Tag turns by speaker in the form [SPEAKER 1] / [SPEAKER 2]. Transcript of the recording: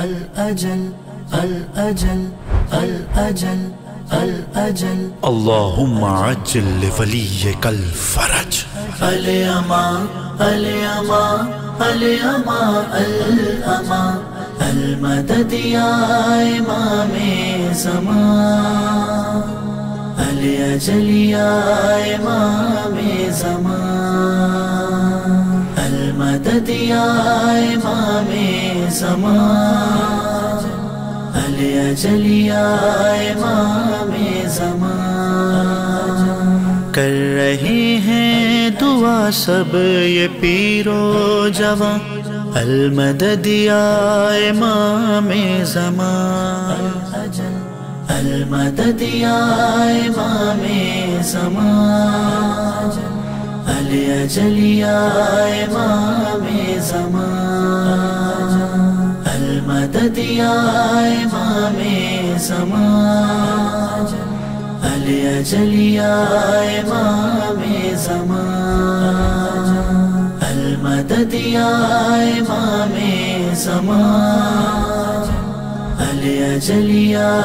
[SPEAKER 1] الأجل الأجل الأجل الأجل
[SPEAKER 2] اللهم عجل لوليك الفرج.
[SPEAKER 1] اليما اليما اليما الأما المدد يا إمام زمان الأجل يا إمام زمان المدد يا إمام زمان الأجل يا إمام زمان. کر رہی ہیں دعا سب یہ پیر و جوان المدد یا امام زمان المدد یا امام زمان الأجل یا امام زمان المدد یا امام زمان الأجل یا امام زمان المدد یا امام زمان الأجل یا